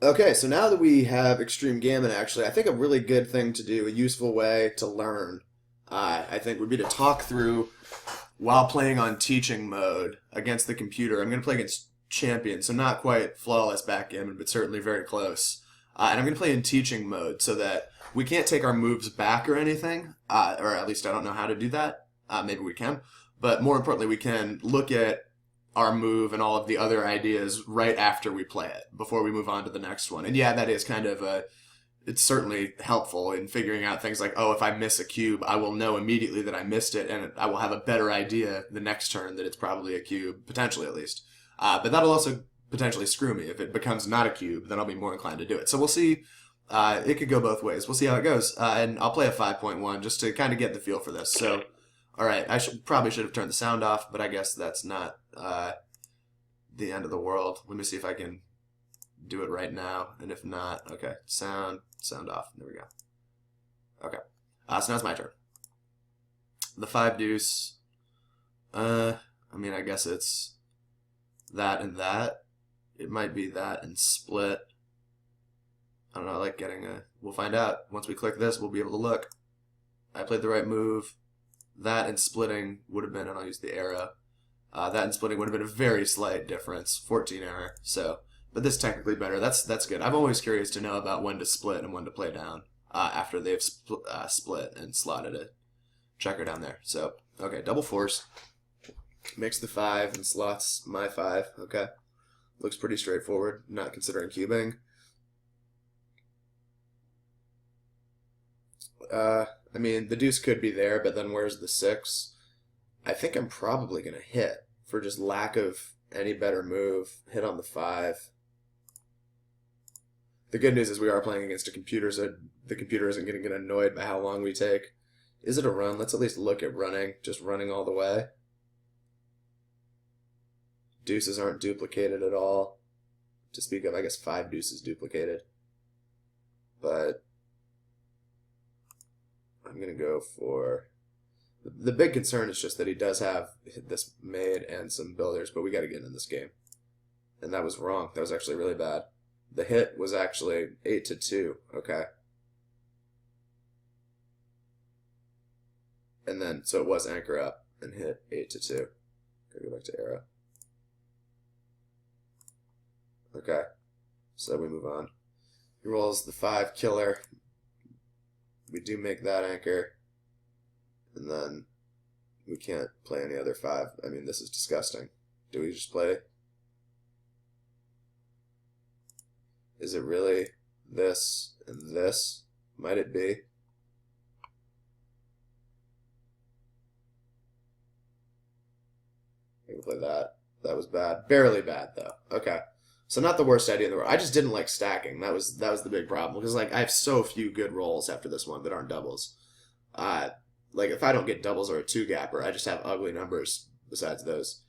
Okay, so now that we have Extreme Gammon, actually, I think a really good thing to do, a useful way to learn, I think would be to talk through while playing on teaching mode against the computer. I'm going to play against champion, so not quite flawless backgammon, but certainly very close. And I'm going to play in teaching mode so that we can't take our moves back or anything, or at least I don't know how to do that. Maybe we can. But more importantly, we can look at our move and all of the other ideas right after we play it, before we move on to the next one. And yeah, that is kind of it's certainly helpful in figuring out things like, oh, if I miss a cube, I will know immediately that I missed it, and I will have a better idea the next turn that it's probably a cube, potentially at least. But that'll also potentially screw me. If it becomes not a cube, then I'll be more inclined to do it. So we'll see. It could go both ways. We'll see how it goes. And I'll play a 5.1 just to kind of get the feel for this. So, all right, I probably should have turned the sound off, but I guess that's not the end of the world. Let me see if I can do it right now. And if not, okay, sound off. There we go. Okay. So now it's my turn. The 5 deuce. I mean, I guess it's that and that. It might be that and split. I don't know, I like getting a... We'll find out. Once we click this, we'll be able to look. I played the right move. That and splitting would have been, and I'll use the arrow. That and splitting would have been a very slight difference. 14 error. So, but this is technically better. That's good. I'm always curious to know about when to split and when to play down after they've split and slotted a checker down there. So, okay, double force. Makes the 5 and slots my 5. Okay. Looks pretty straightforward, not considering cubing. I mean, the deuce could be there, but then where's the 6? I think I'm probably going to hit for just lack of any better move. Hit on the 5. The good news is we are playing against a computer, so the computer isn't going to get annoyed by how long we take. Is it a run? Let's at least look at running. Just running all the way. Deuces aren't duplicated at all. To speak of, I guess 5 deuces duplicated. But I'm going to go for... The big concern is just that he does have this made and some builders, but we got to get in this game. And that was wrong. That was actually really bad. The hit was actually 8-2. Okay. And then, so it was anchor up and hit 8-2. Gotta go back to arrow. Okay. So we move on. He rolls the 5 killer. We do make that anchor. And then we can't play any other 5. I mean, this is disgusting. Do we just play? Is it really this and this? Might it be? We can play that. That was bad. Barely bad, though. Okay. So not the worst idea in the world. I just didn't like stacking. That was the big problem. Because, like, I have so few good rolls after this one that aren't doubles. Like, if I don't get doubles or a 2-gapper, I just have ugly numbers besides those.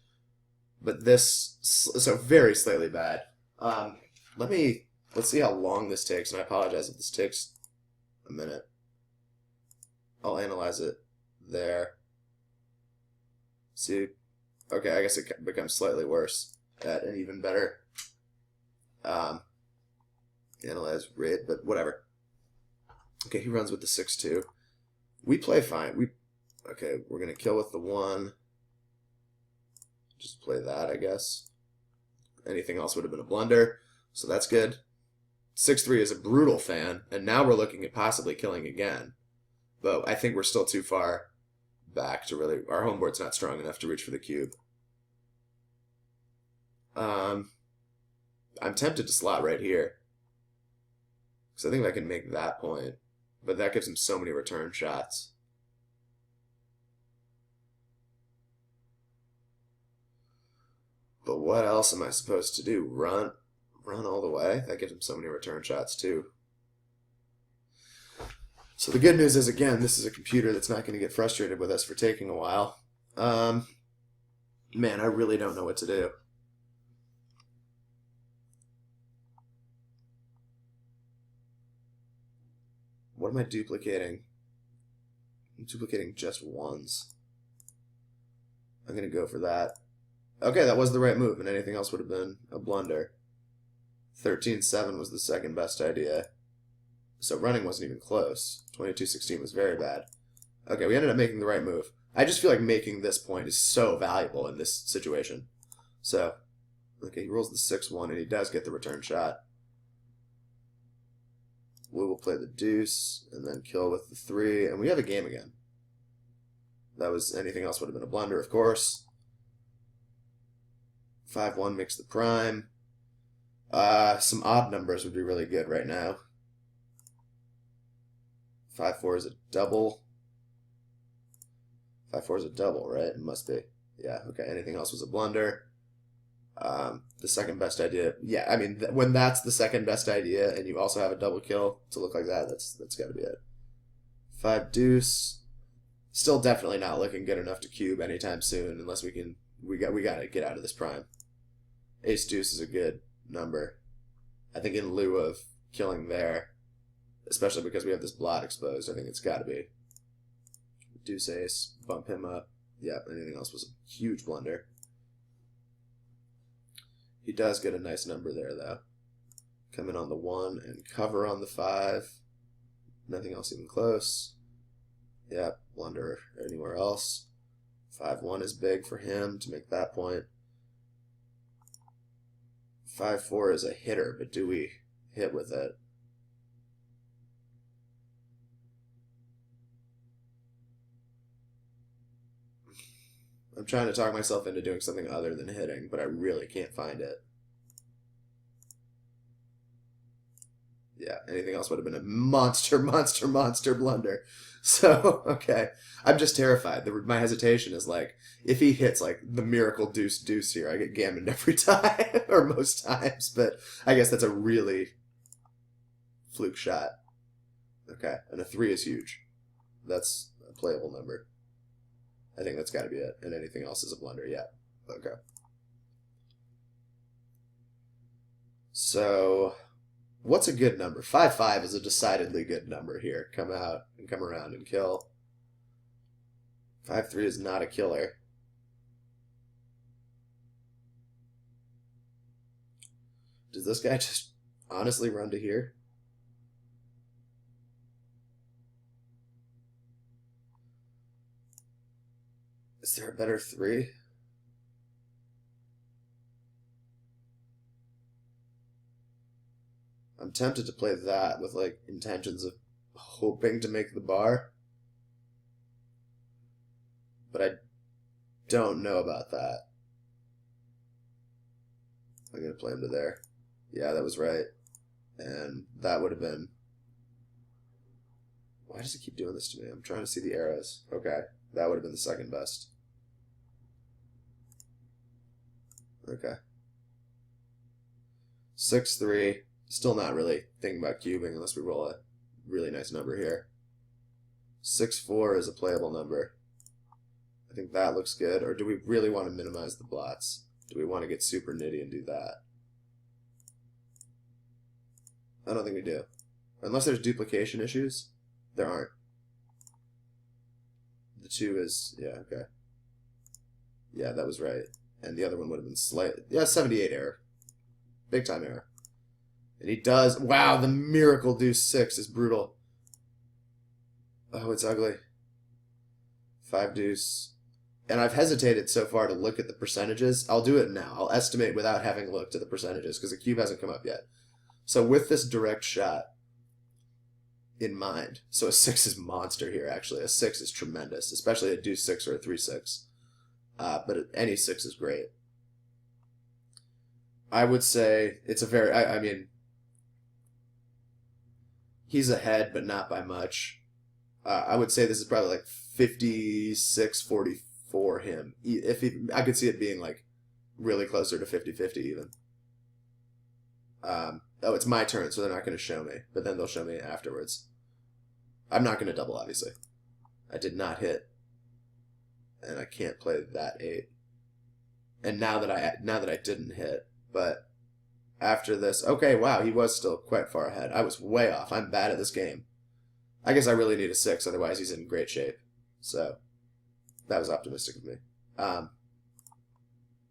But this, so very slightly bad. Let's see how long this takes, and I apologize if this takes a minute. I'll analyze it there. See, okay, I guess it becomes slightly worse at an even better analyze rate, but whatever. Okay, he runs with the 6-2. We play fine. Okay, we're going to kill with the 1. Just play that, I guess. Anything else would have been a blunder, so that's good. 6-3 is a brutal fan, and now we're looking at possibly killing again. But I think we're still too far back to really... Our home board's not strong enough to reach for the cube. I'm tempted to slot right here. Because I think I can make that point. But that gives him so many return shots. But what else am I supposed to do? Run all the way? That gives him so many return shots too. So the good news is, again, this is a computer that's not going to get frustrated with us for taking a while. Man, I really don't know what to do. What am I duplicating? I'm duplicating just 1s. I'm going to go for that. Okay, that was the right move, and anything else would have been a blunder. 13-7 was the second best idea. So running wasn't even close. 22-16 was very bad. Okay, we ended up making the right move. I just feel like making this point is so valuable in this situation. So, okay, he rolls the 6-1, and he does get the return shot. We will play the deuce, and then kill with the 3, and we have a game again. That was, anything else would have been a blunder, of course. 5-1 makes the prime. Some odd numbers would be really good right now. 5-4 is a double. 5-4 is a double, right? It must be. Yeah, okay. Anything else was a blunder. The second best idea. Yeah, I mean, when that's the second best idea and you also have a double kill to look like that, that's got to be it. 5 deuce. Still definitely not looking good enough to cube anytime soon unless we can. We got to get out of this prime. Ace deuce is a good number. I think in lieu of killing there, especially because we have this blot exposed, I think it's got to be deuce ace, bump him up. Yeah, anything else was a huge blunder. He does get a nice number there, though. Come in on the 1 and cover on the 5. Nothing else even close. Yeah, blunder anywhere else. 5-1 is big for him to make that point. 5-4 is a hitter, but do we hit with it? I'm trying to talk myself into doing something other than hitting, but I really can't find it. Yeah, anything else would have been a monster blunder. So, okay. I'm just terrified. My hesitation is like, if he hits like the miracle deuce here, I get gammoned every time, or most times, but I guess that's a really fluke shot. Okay, and a 3 is huge. That's a playable number. I think that's got to be it. And anything else is a blunder. Yeah. Okay. So, what's a good number? 5-5 is a decidedly good number here. Come out and come around and kill. 5-3 is not a killer. Does this guy just honestly run to here? Is there a better 3? I'm tempted to play that with like intentions of hoping to make the bar. But I don't know about that. I'm going to play him to there. Yeah, that was right. And that would have been... Why does it keep doing this to me? I'm trying to see the arrows. Okay, that would have been the second best. Okay. 6-3. Still not really thinking about cubing unless we roll a really nice number here. 6-4 is a playable number. I think that looks good. Or do we really want to minimize the blots? Do we want to get super nitty and do that? I don't think we do. Unless there's duplication issues. There aren't. The 2 is... Yeah, okay. Yeah, that was right. And the other one would have been slight... Yeah, 78 error. Big time error. And he does... Wow, the miracle deuce 6 is brutal. Oh, it's ugly. 5 deuce. And I've hesitated so far to look at the percentages. I'll do it now. I'll estimate without having looked at the percentages because the cube hasn't come up yet. So with this direct shot in mind, so a 6 is monster here, actually. A 6 is tremendous, especially a deuce 6 or a 3-6. But any 6 is great. I would say it's a very... I mean, he's ahead, but not by much. I would say this is probably like 56-40 for him. I could see it being like really closer to 50-50 even. Oh, it's my turn, so they're not going to show me. But then they'll show me afterwards. I'm not going to double, obviously. I did not hit. And I can't play that 8. And now that I didn't hit, but after this... Okay, wow, he was still quite far ahead. I was way off. I'm bad at this game. I guess I really need a 6, otherwise he's in great shape. So, that was optimistic of me.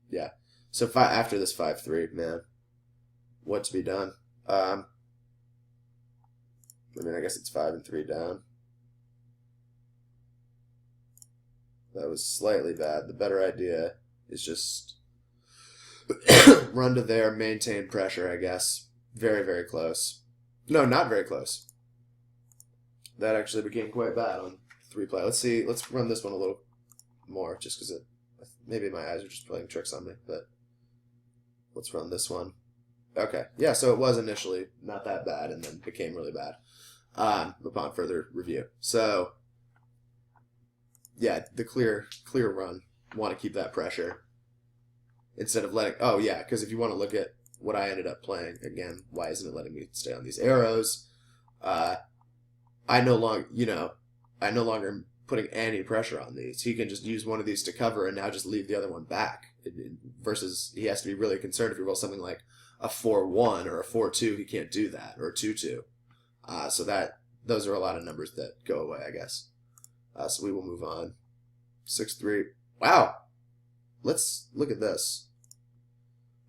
Yeah. So after this 5-3, man, what to be done. I mean, I guess it's 5 and 3 down. That was slightly bad. The better idea is just run to there, maintain pressure, I guess. Very, very close. No, not very close. That actually became quite bad on 3-play. Let's see. Let's run this one a little more, just because maybe my eyes are just playing tricks on me. But let's run this one. Okay. Yeah, so it was initially not that bad, and then became really bad upon further review. So, yeah, the clear run. Want to keep that pressure instead of letting... Oh, yeah, because if you want to look at what I ended up playing, again, why isn't it letting me stay on these arrows? I no longer am putting any pressure on these. He can just use one of these to cover and now just leave the other one back. Versus he has to be really concerned if he rolls something like a 4-1 or a 4-2, he can't do that, or a 2-2. So those are a lot of numbers that go away, I guess. So we will move on. 6-3. Wow! Let's look at this.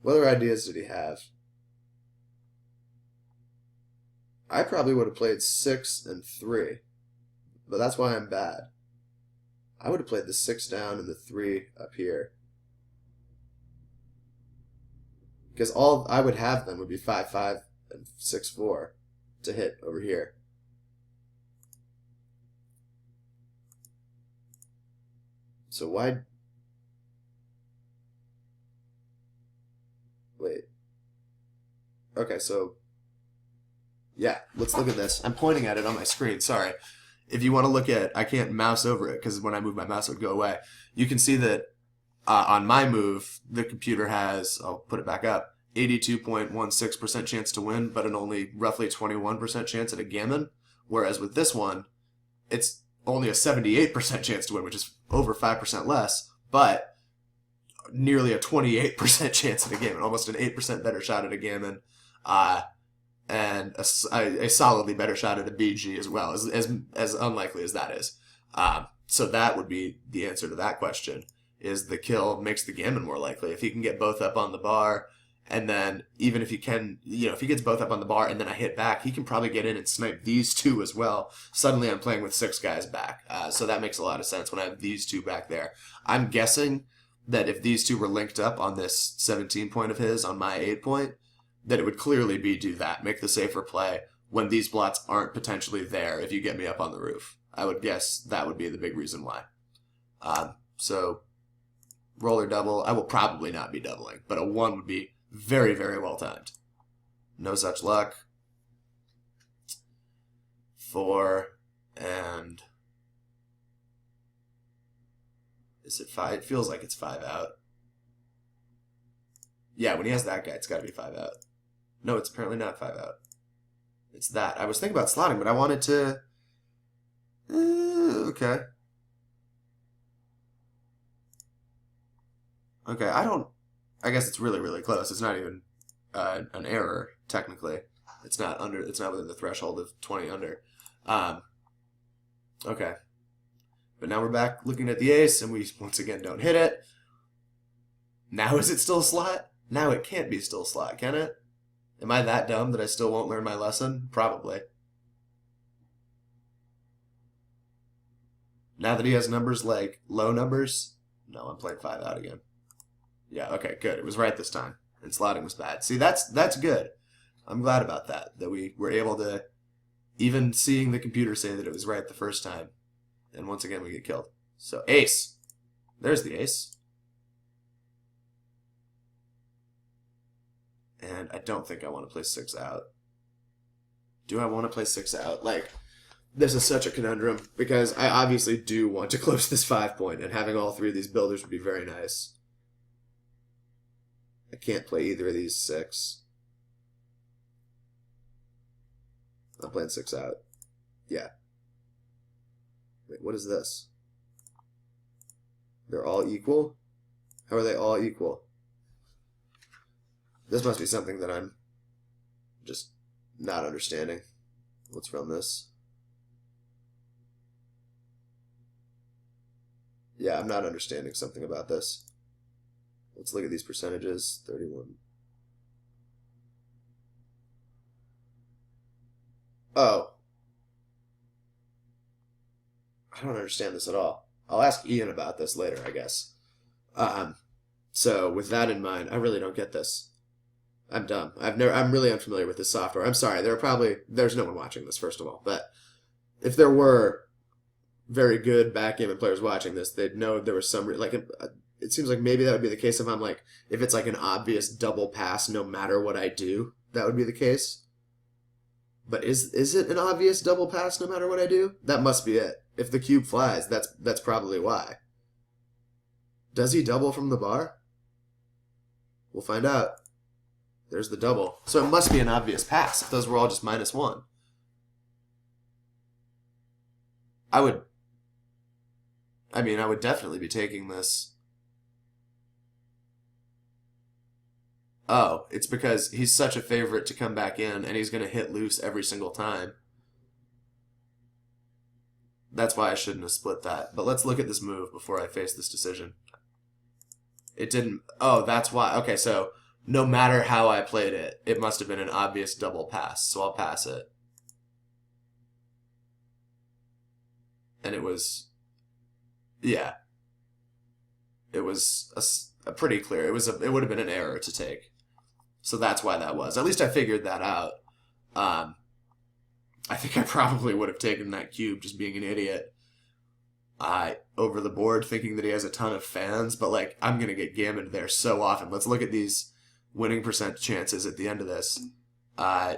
What other ideas did he have? I probably would have played 6 and 3, but that's why I'm bad. I would have played the 6 down and the 3 up here. Because all I would have then would be 5-5 and 6-4 to hit over here. So why... Wait. Okay, so... Yeah, let's look at this. I'm pointing at it on my screen, sorry. If you want to look at... I can't mouse over it, because when I move my mouse it would go away. You can see that on my move, the computer has... I'll put it back up. 82.16% chance to win, but an only roughly 21% chance at a gammon. Whereas with this one, it's only a 78% chance to win, which is over 5% less, but nearly a 28% chance at a gammon, almost an 8% better shot at a gammon, and a solidly better shot at a BG as well, as unlikely as that is. So that would be the answer to that question, is the kill makes the gammon more likely. If he can get both up on the bar, and then even if he can, if he gets both up on the bar and then I hit back, he can probably get in and snipe these two as well. Suddenly I'm playing with 6 guys back. So that makes a lot of sense when I have these 2 back there. I'm guessing that if these 2 were linked up on this 17 point of his, on my 8 point, that it would clearly be do that, make the safer play when these blots aren't potentially there if you get me up on the roof. I would guess that would be the big reason why. So roll or double, I will probably not be doubling, but a 1 would be very, very well timed. No such luck. 4 and... Is it 5? It feels like it's 5 out. Yeah, when he has that guy, it's got to be 5 out. No, it's apparently not 5 out. It's that. I was thinking about slotting, but I wanted to... okay. Okay, I guess it's really, really close. It's not even an error, technically. It's not within the threshold of 20 under. Okay. But now we're back looking at the ace, and we once again don't hit it. Now is it still a slot? Now it can't be still a slot, can it? Am I that dumb that I still won't learn my lesson? Probably. Now that he has numbers like low numbers, no, I'm playing 5 out again. Yeah, okay, good. It was right this time. And slotting was bad. See, that's good. I'm glad about that we were able to, even seeing the computer say that it was right the first time, and once again we get killed. So, ace. There's the ace. And I don't think I want to play 6 out. Do I want to play 6 out? Like, this is such a conundrum, because I obviously do want to close this 5 point, and having all 3 of these builders would be very nice. I can't play either of these 6. I'm playing 6 out. Yeah. Wait, what is this? They're all equal? How are they all equal? This must be something that I'm just not understanding. Let's run this. Yeah, I'm not understanding something about this. Let's look at these percentages. 31. Oh, I don't understand this at all. I'll ask Ian about this later, I guess. Um, so with that in mind, I really don't get this. I'm dumb. I'm really unfamiliar with this software. I'm sorry. There's no one watching this, first of all. But if there were very good backgammon players watching this, they'd know there was some it seems like maybe that would be the case if it's like an obvious double pass no matter what I do, that would be the case. But is it an obvious double pass no matter what I do? That must be it. If the cube flies, that's probably why. Does he double from the bar? We'll find out. There's the double. So it must be an obvious pass if those were all just -1. I would definitely be taking this. Oh, it's because he's such a favorite to come back in, and he's going to hit loose every single time. That's why I shouldn't have split that. But let's look at this move before I face this decision. It didn't... Oh, that's why. Okay, so no matter how I played it, it must have been an obvious double pass, so I'll pass it. And it was... Yeah. It was a pretty clear... It would have been an error to take. So that's why that was. At least I figured that out. I think I probably would have taken that cube just being an idiot over the board thinking that he has a ton of fans, but like I'm going to get gammoned there so often. Let's look at these winning percent chances at the end of this.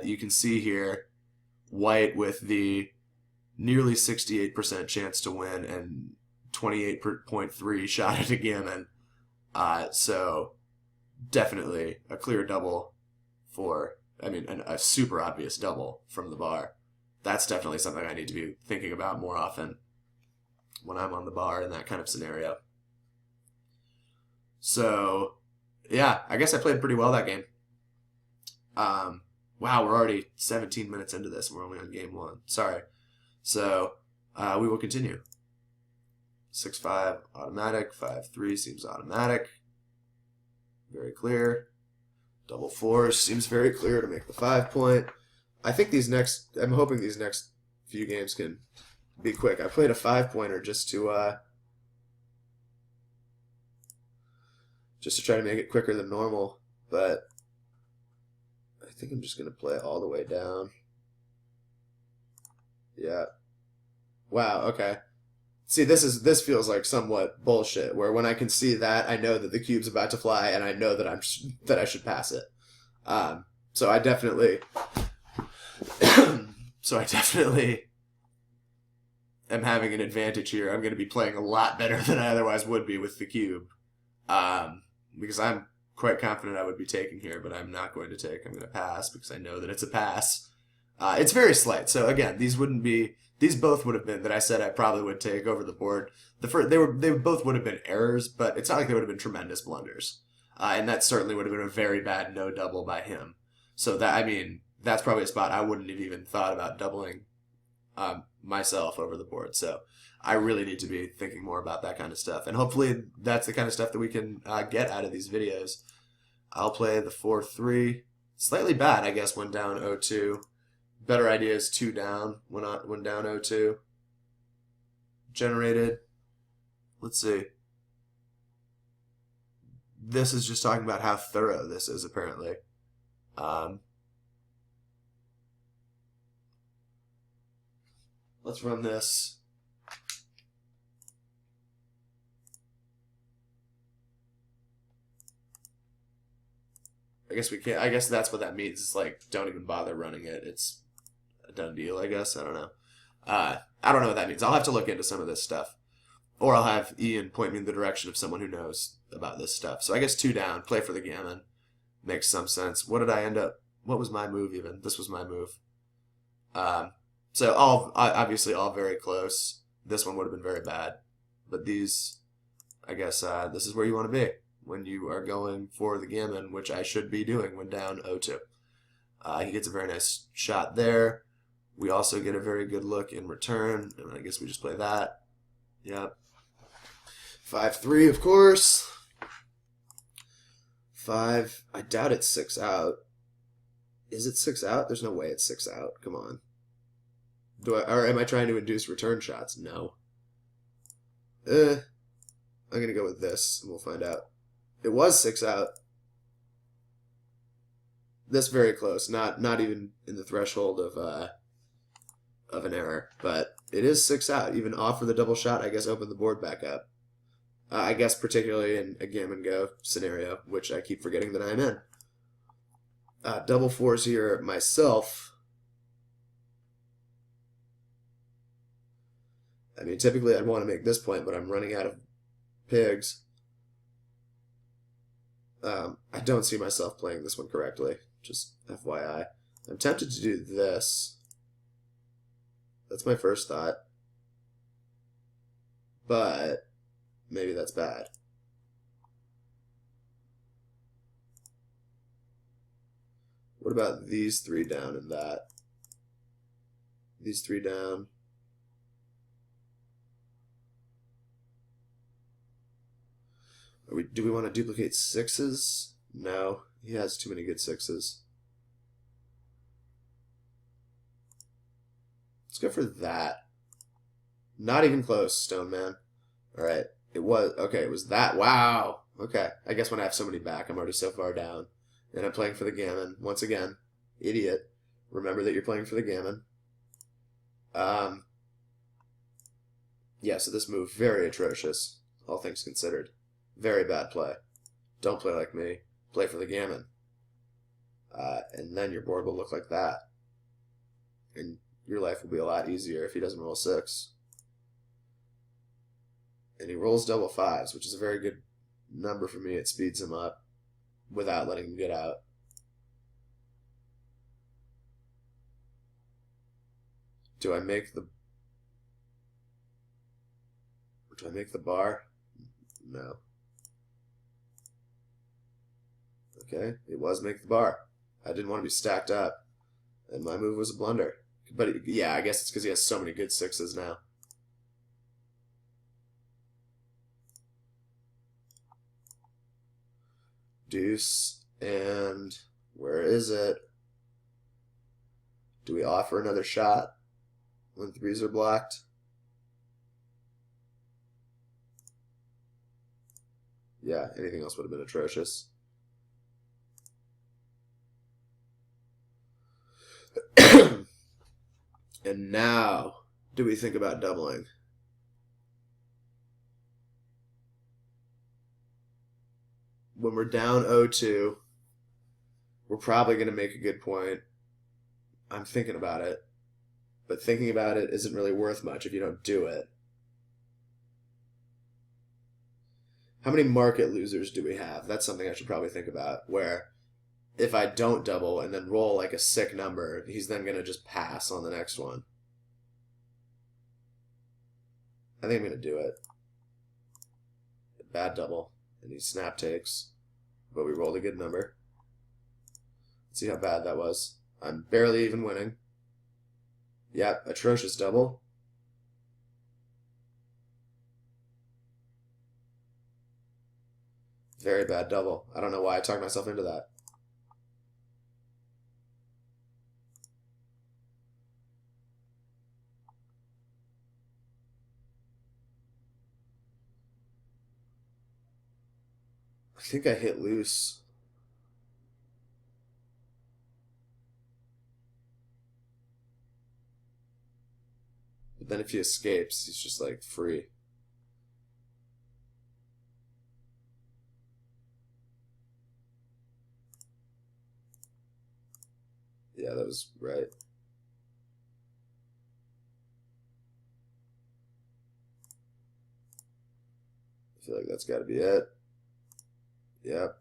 You can see here white with the nearly 68% chance to win and 28.3 shot at a gammon. So definitely a clear double a super obvious double from the bar. That's definitely something I need to be thinking about more often when I'm on the bar in that kind of scenario. So, yeah, I guess I played pretty well that game. Wow, we're already 17 minutes into this and we're only on game 1. Sorry. So, we will continue. 6-5 automatic, 5-3 seems automatic. Very clear. Double 4 seems very clear to make the 5 point. I'm hoping these next few games can be quick. I played a 5-pointer just to try to make it quicker than normal, but I think I'm just gonna play it all the way down. Yeah. Wow. Okay. See, this feels like somewhat bullshit. Where when I can see that, I know that the cube's about to fly, and I know that I should pass it. So I definitely am having an advantage here. I'm going to be playing a lot better than I otherwise would be with the cube, because I'm quite confident I would be taking here, but I'm not going to take. I'm going to pass because I know that it's a pass. It's very slight. So again, these both would have been that I said I probably would take over the board. They both would have been errors, but it's not like they would have been tremendous blunders. And that certainly would have been a very bad no double by him. So that's probably a spot I wouldn't have even thought about doubling myself over the board. So I really need to be thinking more about that kind of stuff. And hopefully that's the kind of stuff that we can get out of these videos. I'll play the 4-3. Slightly bad, I guess, when down 0-2. Better idea is 2 down when down 0-2. Generated. Let's see. This is just talking about how thorough this is, apparently. Let's run this. I guess we can't. I guess that's what that means. It's like, don't even bother running it. It's a done deal, I guess. I don't know. I don't know what that means. I'll have to look into some of this stuff. Or I'll have Ian point me in the direction of someone who knows about this stuff. So I guess 2 down, play for the gammon. Makes some sense. What did I end up... What was my move even? This was my move. So obviously all very close. This one would have been very bad. But these, I guess this is where you want to be when you are going for the gammon, which I should be doing when down 0-2. He gets a very nice shot there. We also get a very good look in return. And I guess we just play that. Yep. 5-3, of course. 5. I doubt it's 6 out. Is it 6 out? There's no way it's 6 out. Come on. Or am I trying to induce return shots? No. I'm gonna go with this, and we'll find out. It was 6 out. This very close. Not even in the threshold of an error, but it is 6 out. Even offer the double shot, I guess, open the board back up. I guess particularly in a gammon go scenario, which I keep forgetting that I'm in. Double fours here myself. I mean, typically I'd want to make this point, but I'm running out of pigs. I don't see myself playing this one correctly, just FYI. I'm tempted to do this. That's my first thought. But maybe that's bad. What about these 3 down and that? These 3 down. Do we want to duplicate 6s? No, he has too many good 6s. Let's go for that. Not even close, Stone Man. Alright, it was, okay, it was that. Wow. Okay, I guess when I have somebody back, I'm already so far down. And I'm playing for the gammon. Once again, idiot. Remember that you're playing for the gammon. Yeah, so this move, very atrocious, all things considered. Very bad play. Don't play like me. Play for the gammon. And then your board will look like that. And your life will be a lot easier if he doesn't roll 6. And he rolls double 5s, which is a very good number for me. It speeds him up without letting him get out. Do I make the bar? No. Okay, it was make the bar. I didn't want to be stacked up, and my move was a blunder. But yeah, I guess it's because he has so many good 6s now. Deuce, and where is it? Do we offer another shot when 3s are blocked? Yeah, anything else would have been atrocious. And now, do we think about doubling? When we're down 0-2, we're probably going to make a good point. I'm thinking about it. But thinking about it isn't really worth much if you don't do it. How many market losers do we have? That's something I should probably think about, where if I don't double and then roll like a sick number, he's then going to just pass on the next one. I think I'm going to do it. Bad double. And he snap takes. But we rolled a good number. Let's see how bad that was. I'm barely even winning. Yep, atrocious double. Very bad double. I don't know why I talked myself into that. I think I hit loose. But then if he escapes, he's just like free. Yeah, that was right. I feel like that's got to be it. Yep.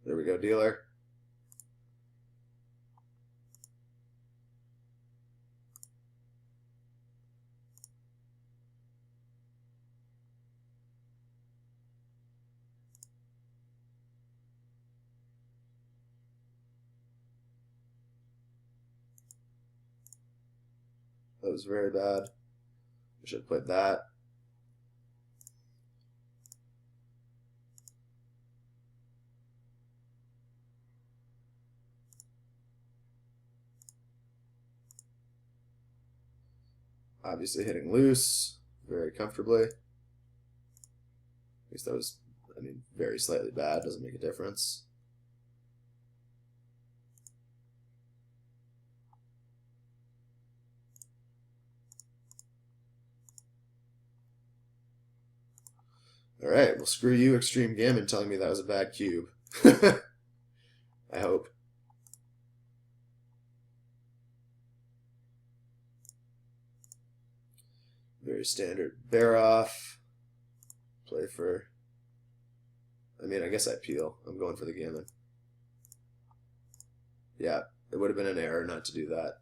There we go, dealer. That was very bad. I should have played that. Obviously hitting loose very comfortably. At least that was, I mean, very slightly bad. Doesn't make a difference. All right, well, screw you, Extreme Gammon, telling me that was a bad cube. I hope. Very standard bear off. Play for... I mean, I guess I peel. I'm going for the gammon. Yeah, it would have been an error not to do that.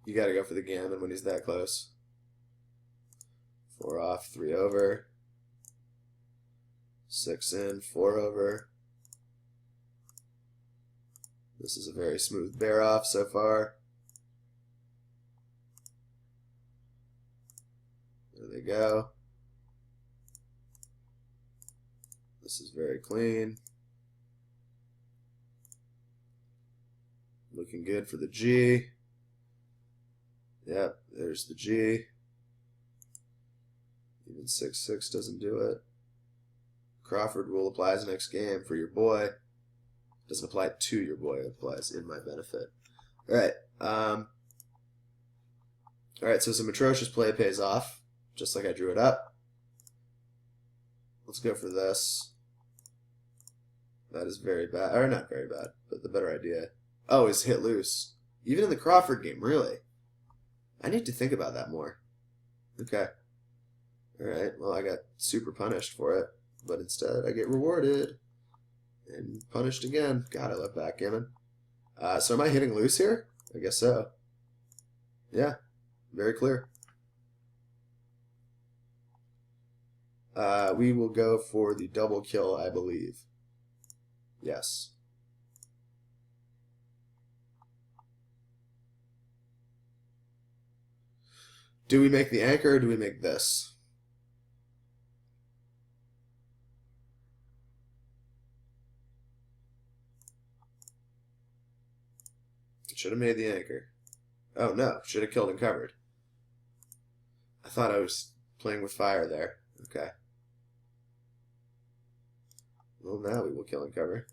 You got to go for the gammon when he's that close. 4 off, 3 over. 6 in, 4 over. This is a very smooth bear off so far. There they go. This is very clean. Looking good for the G. Yep, there's the G. Even 6-6 doesn't do it. Crawford rule applies next game for your boy. Doesn't apply to your boy, it applies in my benefit. Alright. Alright, so some atrocious play pays off, just like I drew it up. Let's go for this. That is very bad. Or not very bad, but the better idea. Oh, is hit loose. Even in the Crawford game, really? I need to think about that more. Okay. Alright, well, I got super punished for it. But instead, I get rewarded. And punished again. God, I love backgammon. So am I hitting loose here? I guess so. Yeah, very clear. We will go for the double kill, I believe. Yes. Do we make the anchor or do we make this? Should have made the anchor. Oh no, should have killed and covered. I thought I was playing with fire there. Okay. Well, now we will kill and cover.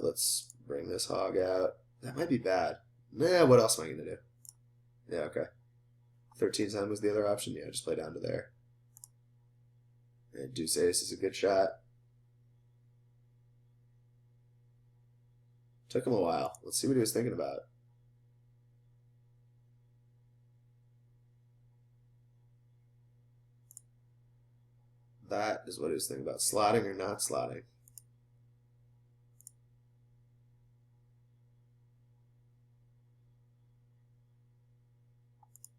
Let's bring this hog out. That might be bad. Nah, what else am I going to do? Yeah, okay. 13-10 was the other option. Yeah, just play down to there. And deuce ace is a good shot. Took him a while. Let's see what he was thinking about. That is what he was thinking about. Slotting or not slotting.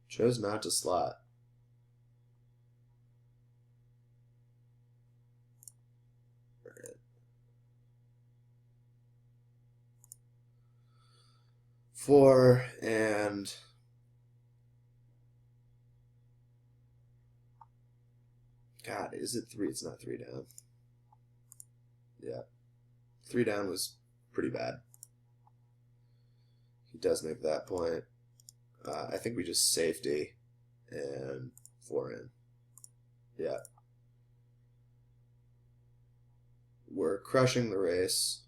Chose not to slot. Alright. 4 and God, is it 3? It's not 3 down. Yeah. 3 down was pretty bad. He does make that point. I think we just safety and 4 in. Yeah. We're crushing the race.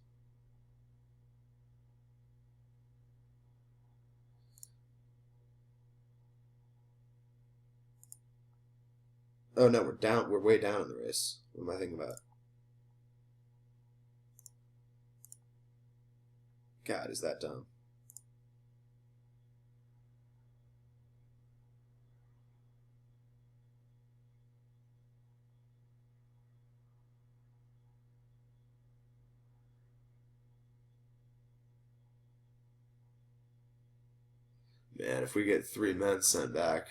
Oh no, we're down. We're way down in the race. What am I thinking about? God, is that dumb? Man, if we get 3 men sent back.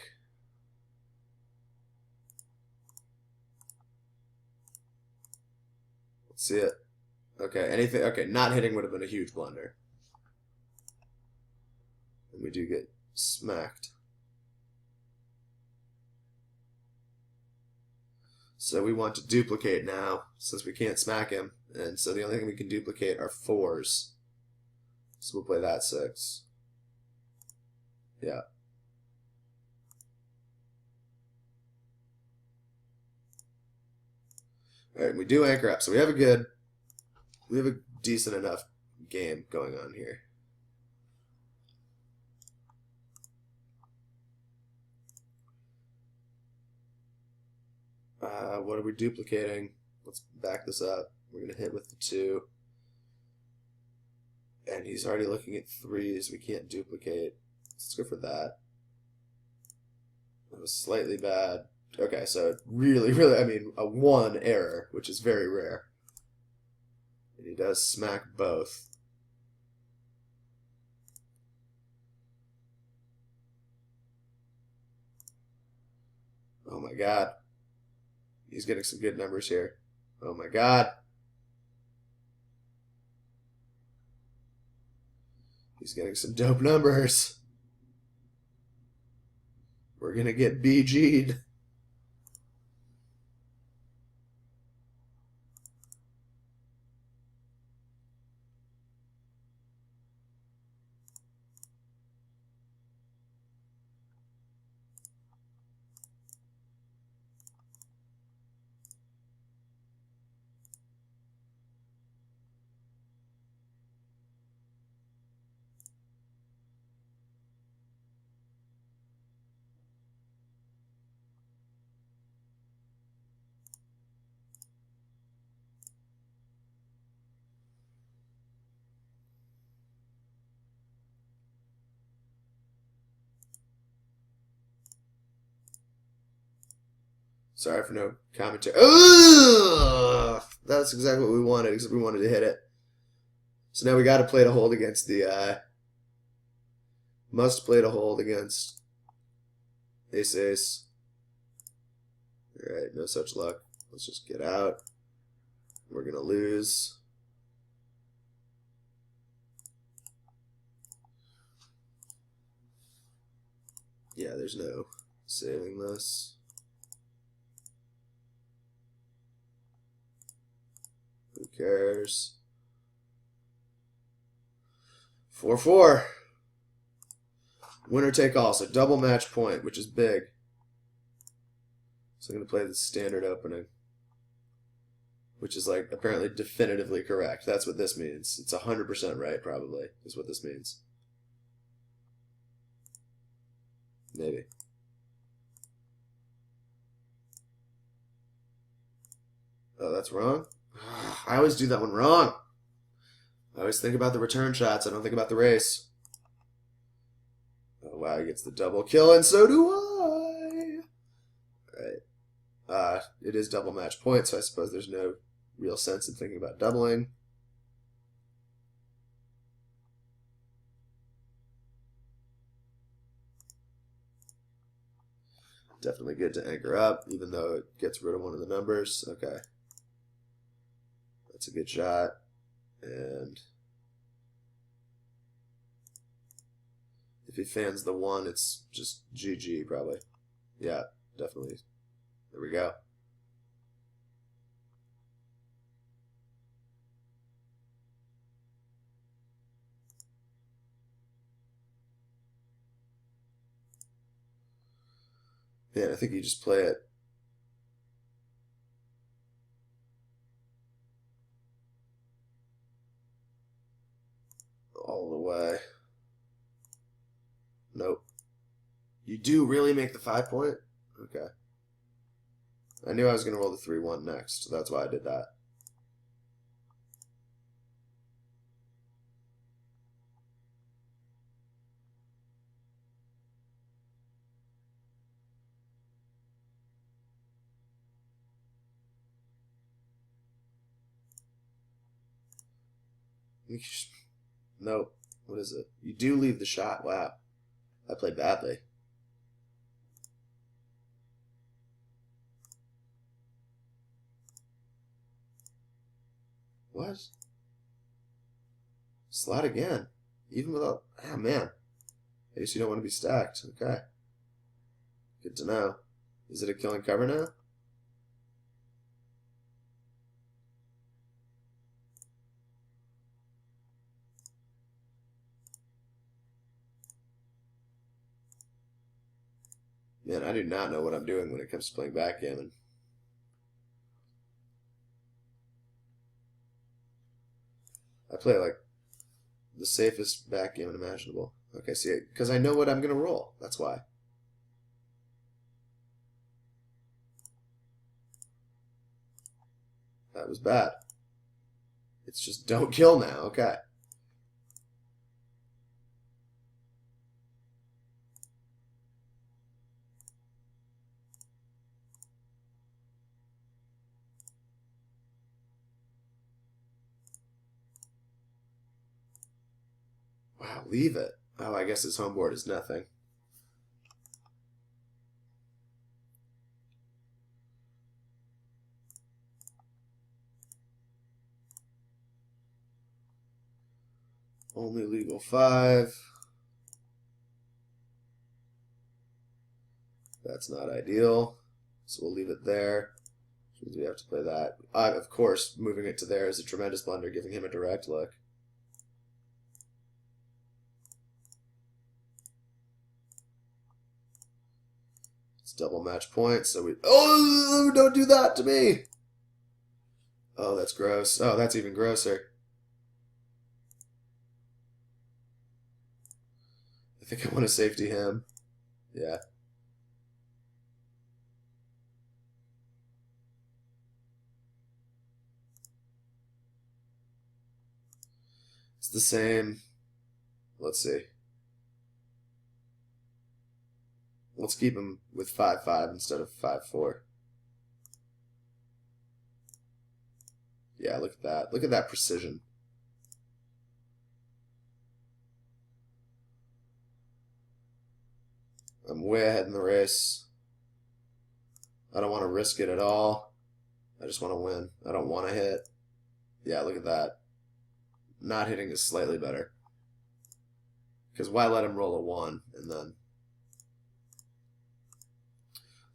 Let's see it. Okay, anything. Okay, not hitting would have been a huge blunder. And we do get smacked. So we want to duplicate now, since we can't smack him. And so the only thing we can duplicate are 4s. So we'll play that 6. Yeah. Alright, we do anchor up. So we have a decent enough game going on here. What are we duplicating? Let's back this up. We're going to hit with the 2. And he's already looking at 3s. We can't duplicate. Let's go for that. That was slightly bad. Okay, so really, I mean, a 1 error, which is very rare. And he does smack both. Oh my god. He's getting some good numbers here. Oh my god. He's getting some dope numbers. We're gonna get BG'd. Sorry for no commentary. Ugh! That's exactly what we wanted, except we wanted to hit it. So now we got to play to hold against the must play to hold against ace. Alright, no such luck. Let's just get out. We're going to lose. Yeah, there's no saving this. Who cares? 4-4. Winner take all. So double match point, which is big. So I'm going to play the standard opening, which is like apparently definitively correct. That's what this means. It's 100% right, probably, is what this means. Maybe. Oh, that's wrong? I always do that one wrong. I always think about the return shots. I don't think about the race. Oh, wow, he gets the double kill, and so do I. Alright. It is double match point, so I suppose there's no real sense in thinking about doubling. Definitely good to anchor up, even though it gets rid of one of the numbers. Okay. That's a good shot. And if he fans the 1, it's just GG, probably. Yeah, definitely. There we go. Yeah, I think you just play it. All the way. Nope. You do really make the 5-point? Okay. I knew I was going to roll the 3-1 next, so that's why I did that. Nope. What is it? You do leave the shot. Wow. I played badly. What? Slot again. Even without... Ah, man. I guess you don't want to be stacked. Okay. Good to know. Is it a killing cover now? Man, I do not know what I'm doing when it comes to playing backgammon. I play like the safest backgammon imaginable. Okay, see, because I know what I'm going to roll. That's why. That was bad. It's just don't kill now. Okay. Wow, leave it. Oh, I guess his home board is nothing. Only legal 5. That's not ideal. So we'll leave it there. Which means we have to play that. Of course, moving it to there is a tremendous blunder, giving him a direct look. It's double match points, so we... Oh, don't do that to me! Oh, that's gross. Oh, that's even grosser. I think I want to safety him. Yeah. It's the same. Let's see. Let's keep him with 5-5 instead of 5-4. Yeah, look at that. Look at that precision. I'm way ahead in the race. I don't want to risk it at all. I just want to win. I don't want to hit. Yeah, look at that. Not hitting is slightly better. Because why let him roll a 1 and then...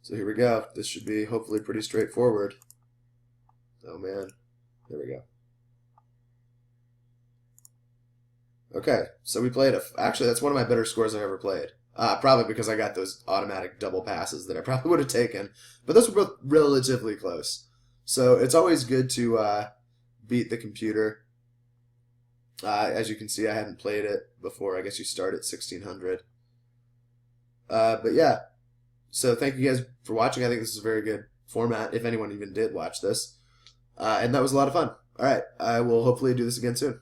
So here we go. This should be hopefully pretty straightforward. Oh man. There we go. Okay, so we played actually, that's one of my better scores I've ever played. Probably because I got those automatic double passes that I probably would have taken. But those were both relatively close. So it's always good to beat the computer. As you can see, I hadn't played it before. I guess you start at 1600. But yeah, so thank you guys for watching. I think this is a very good format, if anyone even did watch this. And that was a lot of fun. All right, I will hopefully do this again soon.